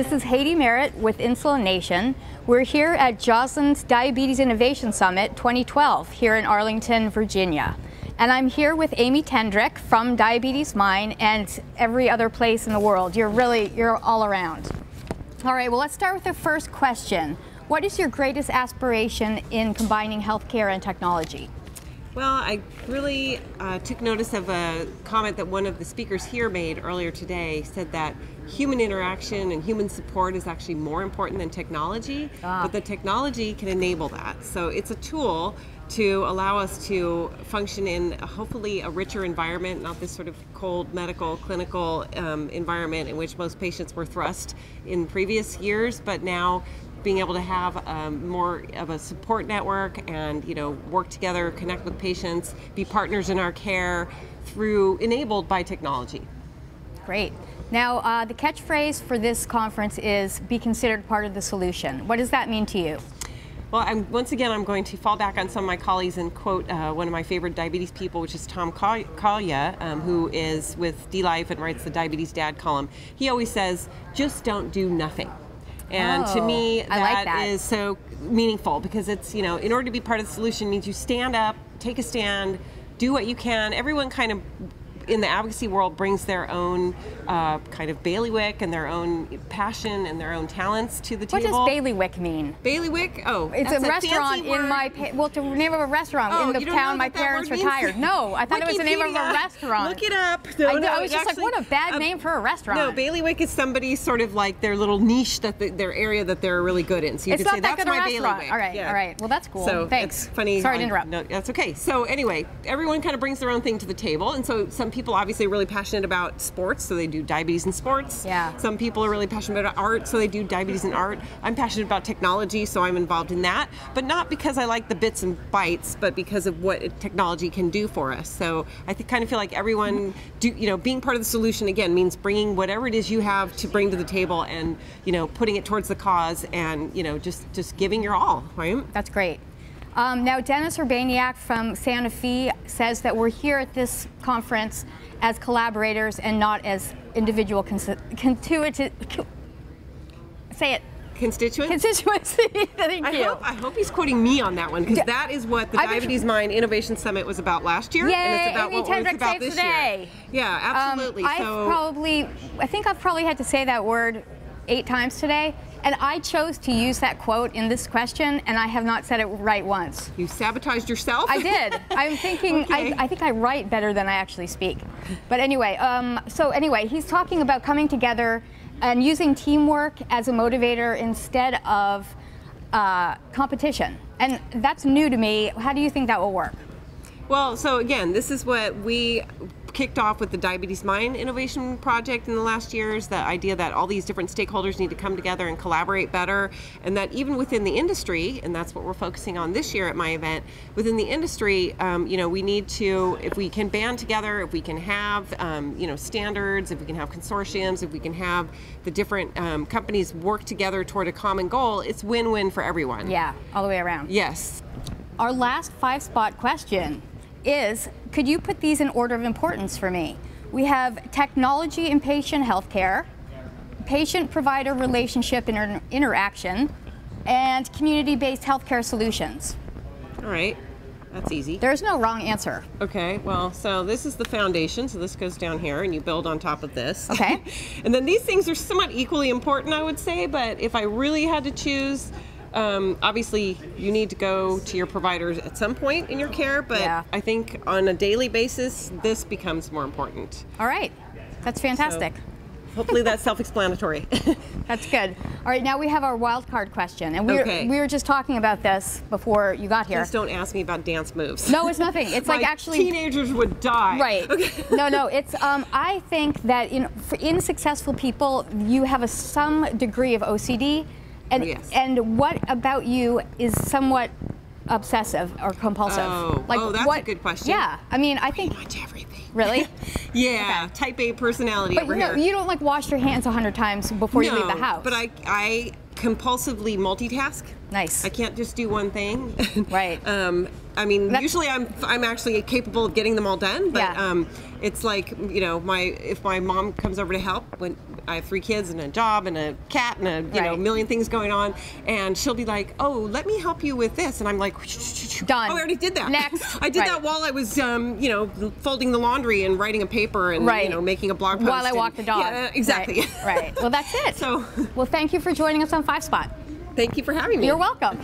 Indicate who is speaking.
Speaker 1: This is Haiti Merritt with Insulin Nation. We're here at Joslin's Diabetes Innovation Summit 2012 here in Arlington, Virginia. And I'm here with Amy Tenderich from Diabetes Mind and every other place in the world. You're all around. All right, well, let's start with the first question. What is your greatest aspiration in combining healthcare and technology?
Speaker 2: Well, I really took notice of a comment that one of the speakers here made earlier today, said that human interaction and human support is actually more important than technology, but the technology can enable that. So it's a tool to allow us to function in hopefully a richer environment, not this sort of cold medical, clinical environment in which most patients were thrust in previous years, but now being able to have more of a support network and work together, connect with patients, be partners in our care enabled by technology.
Speaker 1: Great. Now the catchphrase for this conference is be considered part of the solution. What does that mean to you?
Speaker 2: Well, once again, I'm going to fall back on some of my colleagues and quote one of my favorite diabetes people, which is Tom Collier, who is with D-Life and writes the Diabetes Dad column. He always says, just don't do nothing. And to me, that is so meaningful because it's, in order to be part of the solution means you stand up, take a stand, do what you can. Everyone kind of in the advocacy world brings their own kind of bailiwick and their own passion and their own talents to the table.
Speaker 1: What does bailiwick mean?
Speaker 2: Bailiwick? Oh,
Speaker 1: it's a restaurant in it's the name of a restaurant in the town my parents retired. No, I thought it was the name of a restaurant.
Speaker 2: Look it up.
Speaker 1: I was just like, what a bad name for a restaurant.
Speaker 2: No, bailiwick is somebody sort of like their little niche, their area that they're really good in. So you could say that's my bailiwick.
Speaker 1: All right, all right. Well, that's cool.
Speaker 2: So
Speaker 1: thanks.
Speaker 2: It's funny.
Speaker 1: Sorry to interrupt.
Speaker 2: No, that's okay. So anyway, everyone kind of brings their own thing to the table, and so some people obviously are really passionate about sports, so they do diabetes in sports.
Speaker 1: Yeah.
Speaker 2: Some people are really passionate about art, so they do diabetes in art. I'm passionate about technology, so I'm involved in that, but not because I like the bits and bytes, but because of what technology can do for us. So I kind of feel like everyone, being part of the solution again means bringing whatever it is you have to bring to the table, and putting it towards the cause, and just giving your all. Right?
Speaker 1: That's great. Now, Dennis Urbaniak from Santa Fe says that we're here at this conference as collaborators and not as individual constituency. Thank you.
Speaker 2: I hope he's quoting me on that one, because that is what the Diabetes Mind Innovation Summit was about last year, and it's about what it's about this year. Yeah, absolutely.
Speaker 1: I think I've probably had to say that word 8 times today. And I chose to use that quote in this question, and I have not said it right once.
Speaker 2: You sabotaged yourself?
Speaker 1: I did. I'm thinking,
Speaker 2: okay.
Speaker 1: I think I write better than I actually speak. But anyway, he's talking about coming together and using teamwork as a motivator instead of competition. And that's new to me. How do you think that will work?
Speaker 2: Well, so again, this is what we kicked off with the Diabetes Mind Innovation Project in the last years, the idea that all these different stakeholders need to come together and collaborate better, and that even within the industry, and that's what we're focusing on this year at my event, within the industry, we need to, if we can band together, if we can have, standards, if we can have consortiums, if we can have the different companies work together toward a common goal, it's win-win for everyone.
Speaker 1: Yeah, all the way around.
Speaker 2: Yes.
Speaker 1: Our last 5-spot question is, could you put these in order of importance for me? We have technology in patient healthcare, patient-provider relationship and interaction, and community-based healthcare solutions.
Speaker 2: All right, that's easy.
Speaker 1: There's no wrong answer.
Speaker 2: Okay, well, so this is the foundation, so this goes down here, and you build on top of this.
Speaker 1: Okay.
Speaker 2: And then these things are somewhat equally important, I would say, but if I really had to choose, obviously, you need to go to your providers at some point in your care, but I think on a daily basis, this becomes more important.
Speaker 1: All right. That's fantastic.
Speaker 2: So, hopefully that's self-explanatory.
Speaker 1: That's good. All right, now we have our wild card question, and we were just talking about this before you got here.
Speaker 2: Please don't ask me about dance moves.
Speaker 1: No, it's nothing. It's like actually
Speaker 2: teenagers would die.
Speaker 1: Right. Okay. No. It's I think that in successful people, you have some degree of OCD. And what about you is somewhat obsessive or compulsive?
Speaker 2: That's a good question.
Speaker 1: Yeah, I mean, I think
Speaker 2: pretty much everything.
Speaker 1: Really?
Speaker 2: Yeah, okay. Type A personality over here.
Speaker 1: You don't like wash your hands 100 times before you leave the house.
Speaker 2: But I compulsively multitask.
Speaker 1: Nice.
Speaker 2: I can't just do one thing.
Speaker 1: Right.
Speaker 2: I mean, usually I'm actually capable of getting them all done, but it's like, you know, if my mom comes over to help when I have 3 kids and a job and a cat and a you know, million things going on, and she'll be like, "Oh, let me help you with this," and I'm like,
Speaker 1: done.
Speaker 2: Oh, I already did that.
Speaker 1: Next.
Speaker 2: I did that while I was, you know, folding the laundry and writing a paper and you know, making a blog post
Speaker 1: while I walk the dog.
Speaker 2: Yeah, exactly.
Speaker 1: Right. Well, that's it.
Speaker 2: So,
Speaker 1: well, thank you for joining us on 5 Spot.
Speaker 2: Thank you for having me.
Speaker 1: You're welcome.